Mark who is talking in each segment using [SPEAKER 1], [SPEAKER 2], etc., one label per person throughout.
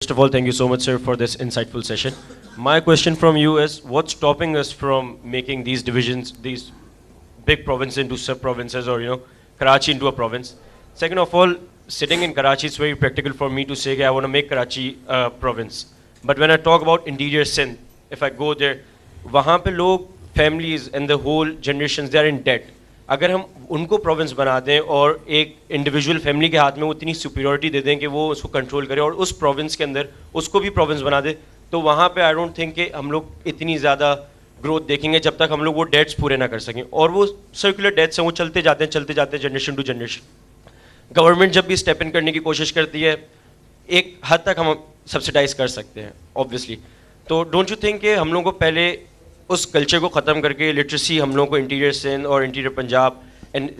[SPEAKER 1] First of all, thank you so much, sir, for this insightful session. My question from you is, what's stopping us from making these divisions, these big provinces into sub-provinces, or, Karachi into a province? Second of all, sitting in Karachi, it's very practical for me to say, okay, I want to make Karachi a province. But when I talk about interior Sindh, if I go there, wahan pe log, families and the whole generations, they are in debt. اگر ہم ان کو province بنا دیں اور ایک individual family کے ہاتھ میں وہ اتنی سپیریورٹی دے دیں کہ وہ اس کو کنٹرول کرے اور اس پروونس کے اندر اس کو بھی پروونس بنا دے, تو وہاں پہ آئی ڈونٹ تھنک کہ ہم لوگ اتنی زیادہ گروتھ دیکھیں گے جب تک ہم لوگ وہ ڈیٹس پورے نہ کر سکیں. اور وہ سرکولر ڈیٹس ہیں, وہ چلتے جاتے ہیں جنریشن ٹو جنریشن. گورنمنٹ جب بھی اسٹیپ ان کرنے کی کوشش کرتی ہے, ایک حد تک ہم سبسڈائز کر سکتے ہیں آبویسلی. تو ڈونٹ یو تھنک کہ ہم لوگوں کو پہلے اس کلچر کو ختم کر کے لٹریسی ہم لوگوں کو انٹیریئر سندھ اور انٹیریئر پنجاب اینڈ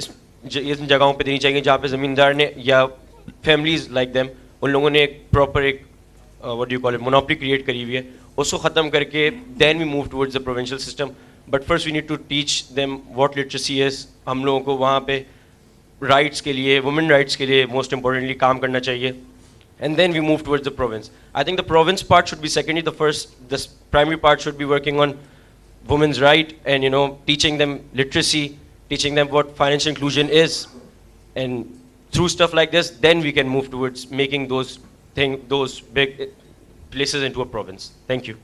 [SPEAKER 1] ان جگہوں پہ دینی چاہیے جہاں پہ زمیندار نے یا فیملیز لائک دیم ان لوگوں نے ایک پراپر ایک what do you call it monopoly create کری ہوئی ہے, اس کو ختم کر کے then we move towards the provincial system. But first we need to teach them what literacy is. ہم لوگوں کو وہاں پہ رائٹس کے لیے, وومن رائٹس کے لیے موسٹ امپورٹنٹلی کام کرنا چاہیے. And then we move towards the province. I think the province part should be secondary. The primary part should be working on women's right and, teaching them literacy, teaching them what financial inclusion is. And through stuff like this, then we can move towards making those big places into a province. Thank you.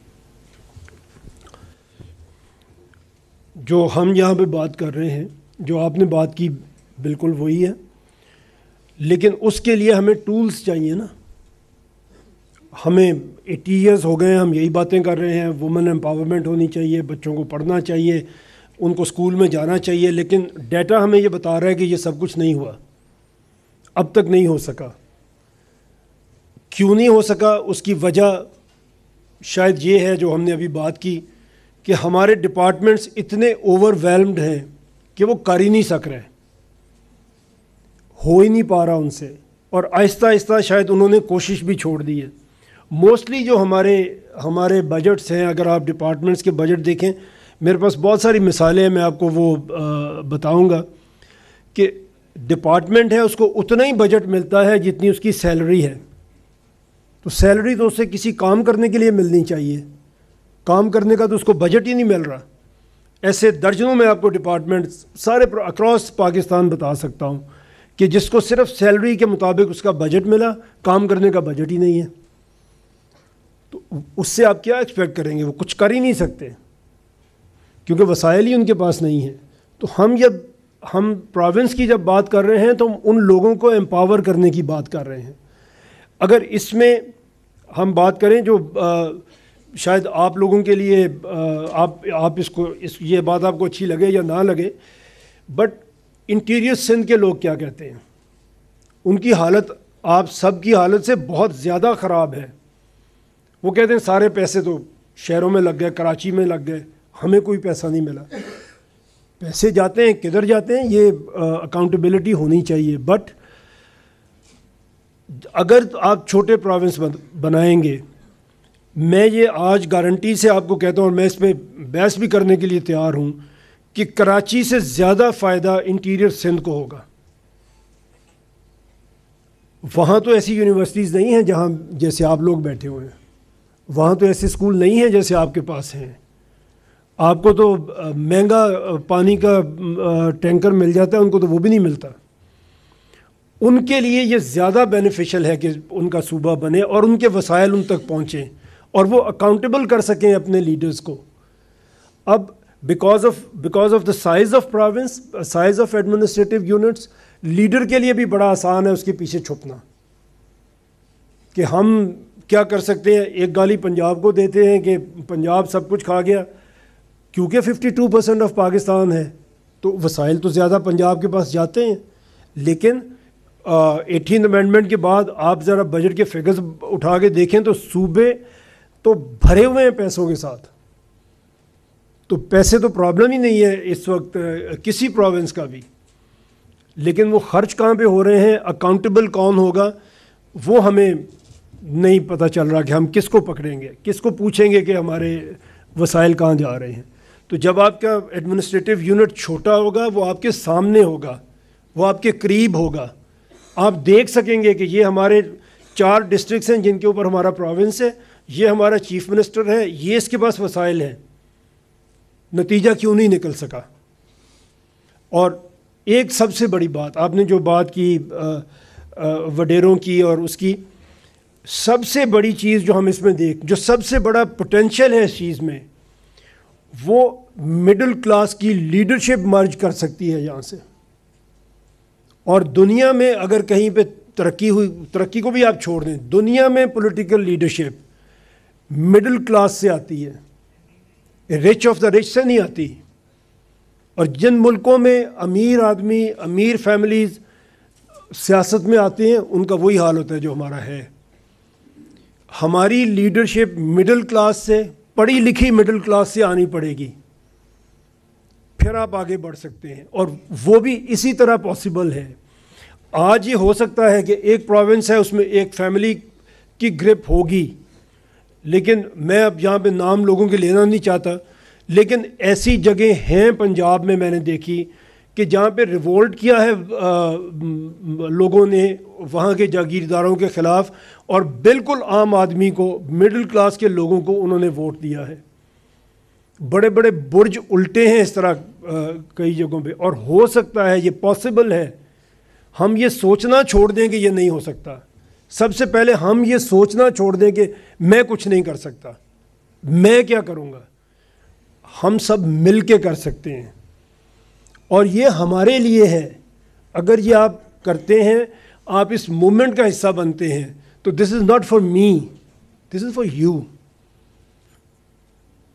[SPEAKER 2] جو ہم یہاں پہ بات کر رہے ہیں, جو آپ نے بات کی بالکل وہی ہے, لیکن اس کے لیے ہمیں ٹولز چاہیے نا. ہمیں 80 ایئرس ہو گئے ہیں, ہم یہی باتیں کر رہے ہیں. وومن امپاورمنٹ ہونی چاہیے, بچوں کو پڑھنا چاہیے, ان کو اسکول میں جانا چاہیے, لیکن ڈیٹا ہمیں یہ بتا رہا ہے کہ یہ سب کچھ نہیں ہوا, اب تک نہیں ہو سکا. کیوں نہیں ہو سکا؟ اس کی وجہ شاید یہ ہے جو ہم نے ابھی بات کی, کہ ہمارے ڈپارٹمنٹس اتنے اوور ویلمڈ ہیں کہ وہ کر ہی نہیں سک رہے, ہو ہی نہیں پا رہا ان سے, اور آہستہ آہستہ شاید انہوں نے کوشش بھی چھوڑ دی ہے. موسٹلی جو ہمارے بجٹس ہیں, اگر آپ ڈپارٹمنٹس کے بجٹ دیکھیں, میرے پاس بہت ساری مثالیں ہیں, میں آپ کو وہ بتاؤں گا کہ ڈپارٹمنٹ ہے اس کو اتنا ہی بجٹ ملتا ہے جتنی اس کی سیلری ہے. تو سیلری تو اسے کسی کام کرنے کے لیے ملنی چاہیے, کام کرنے کا تو اس کو بجٹ ہی نہیں مل رہا. ایسے درجنوں میں آپ کو ڈپارٹمنٹ سارے اکراس پاکستان بتا سکتا ہوں کہ جس کو صرف سیلری کے مطابق اس کا بجٹ ملا, کام کرنے کا بجٹ ہی نہیں ہے. تو اس سے آپ کیا ایکسپیکٹ کریں گے؟ وہ کچھ کر ہی نہیں سکتے کیونکہ وسائل ہی ان کے پاس نہیں ہیں. تو ہم پروونس کی جب بات کر رہے ہیں تو ان لوگوں کو امپاور کرنے کی بات کر رہے ہیں. اگر اس میں ہم بات کریں جو شاید آپ لوگوں کے لیے آپ یہ بات آپ کو اچھی لگے یا نہ لگے, بٹ انٹیریئر سندھ کے لوگ کیا کہتے ہیں؟ ان کی حالت آپ سب کی حالت سے بہت زیادہ خراب ہے. وہ کہتے ہیں سارے پیسے تو شہروں میں لگ گئے, کراچی میں لگ گئے, ہمیں کوئی پیسہ نہیں ملا. پیسے جاتے ہیں, کدھر جاتے ہیں؟ یہ اکاؤنٹیبلٹی ہونی چاہیے. بٹ اگر آپ چھوٹے پروونس بنائیں گے, میں یہ آج گارنٹی سے آپ کو کہتا ہوں, اور میں اس پہ بحث بھی کرنے کے لیے تیار ہوں, کہ کراچی سے زیادہ فائدہ انٹیریئر سندھ کو ہوگا. وہاں تو ایسی یونیورسٹیز نہیں ہیں جہاں جیسے آپ لوگ بیٹھے ہوئے ہیں, وہاں تو ایسے اسکول نہیں ہیں جیسے آپ کے پاس ہیں. آپ کو تو مہنگا پانی کا ٹینکر مل جاتا ہے, ان کو تو وہ بھی نہیں ملتا. ان کے لیے یہ زیادہ بینیفیشل ہے کہ ان کا صوبہ بنے اور ان کے وسائل ان تک پہنچیں اور وہ اکاؤنٹیبل کر سکیں اپنے لیڈرز کو. اب because of the size of province, size of administrative units, leader کے لیے بھی بڑا آسان ہے اس کے پیچھے چھپنا کہ ہم کیا کر سکتے ہیں. ایک گالی پنجاب کو دیتے ہیں کہ پنجاب سب کچھ کھا گیا, کیونکہ 52% آف پاکستان ہے تو وسائل تو زیادہ پنجاب کے پاس جاتے ہیں. لیکن 18th امینڈمنٹ کے بعد آپ ذرا بجٹ کے فگرز اٹھا کے دیکھیں تو صوبے تو بھرے ہوئے ہیں پیسوں کے ساتھ. تو پیسے تو پرابلم ہی نہیں ہے اس وقت کسی پروونس کا بھی, لیکن وہ خرچ کہاں پہ ہو رہے ہیں, اکاؤنٹیبل کون ہوگا, وہ ہمیں نہیں پتہ چل رہا کہ ہم کس کو پکڑیں گے, کس کو پوچھیں گے کہ ہمارے وسائل کہاں جا رہے ہیں. تو جب آپ کا ایڈمنسٹریٹو یونٹ چھوٹا ہوگا, وہ آپ کے سامنے ہوگا, وہ آپ کے قریب ہوگا, آپ دیکھ سکیں گے کہ یہ ہمارے 4 ڈسٹرکٹس ہیں جن کے اوپر ہمارا پروونس ہے, یہ ہمارا چیف منسٹر ہے, یہ اس کے پاس وسائل ہیں, نتیجہ کیوں نہیں نکل سکا؟ اور ایک سب سے بڑی بات آپ نے جو بات کی وڈیروں کی, اور اس کی سب سے بڑی چیز جو ہم اس میں جو سب سے بڑا پوٹینشیل ہے اس چیز میں, وہ مڈل کلاس کی لیڈرشپ مرج کر سکتی ہے یہاں سے. اور دنیا میں اگر کہیں پہ ترقی کو بھی آپ چھوڑ دیں, دنیا میں پولیٹیکل لیڈرشپ مڈل کلاس سے آتی ہے, رچ آف دا رچ سے نہیں آتی. اور جن ملکوں میں امیر آدمی, امیر فیملیز سیاست میں آتے ہیں, ان کا وہی حال ہوتا ہے جو ہمارا ہے. ہماری لیڈرشپ مڈل کلاس سے, پڑھی لکھی مڈل کلاس سے آنی پڑے گی, پھر آپ آگے بڑھ سکتے ہیں. اور وہ بھی اسی طرح پاسبل ہے. آج یہ ہو سکتا ہے کہ ایک پروونس ہے, اس میں ایک فیملی کی گرپ ہوگی, لیکن میں اب یہاں پہ نام لوگوں کے لینا نہیں چاہتا, لیکن ایسی جگہیں ہیں پنجاب میں میں نے دیکھی کہ جہاں پہ ریوولٹ کیا ہے لوگوں نے وہاں کے جاگیرداروں کے خلاف, اور بالکل عام آدمی کو, مڈل کلاس کے لوگوں کو انہوں نے ووٹ دیا ہے. بڑے بڑے برج الٹے ہیں اس طرح کئی جگہوں پہ. اور ہو سکتا ہے, یہ پاسبل ہے. ہم یہ سوچنا چھوڑ دیں کہ یہ نہیں ہو سکتا. سب سے پہلے ہم یہ سوچنا چھوڑ دیں کہ میں کچھ نہیں کر سکتا, میں کیا کروں گا. ہم سب مل کے کر سکتے ہیں, اور یہ ہمارے لیے ہے. اگر یہ آپ کرتے ہیں, آپ اس موومنٹ کا حصہ بنتے ہیں, تو this is not for me, this is for you.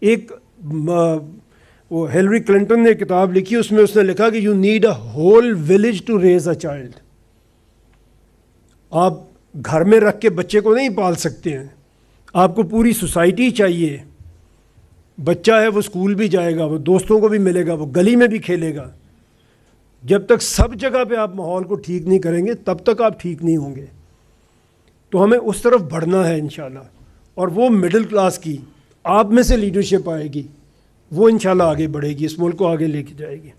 [SPEAKER 2] ایک وہ ہیلری کلنٹن نے کتاب لکھی, اس میں اس نے لکھا کہ you need a whole village to raise a child. آپ گھر میں رکھ کے بچے کو نہیں پال سکتے ہیں, آپ کو پوری سوسائٹی چاہیے. بچہ ہے وہ اسکول بھی جائے گا, وہ دوستوں کو بھی ملے گا, وہ گلی میں بھی کھیلے گا. جب تک سب جگہ پہ آپ ماحول کو ٹھیک نہیں کریں گے, تب تک آپ ٹھیک نہیں ہوں گے. تو ہمیں اس طرف بڑھنا ہے انشاءاللہ. اور وہ مڈل کلاس کی آپ میں سے لیڈرشپ آئے گی, وہ انشاءاللہ آگے بڑھے گی, اس ملک کو آگے لے کے جائے گی.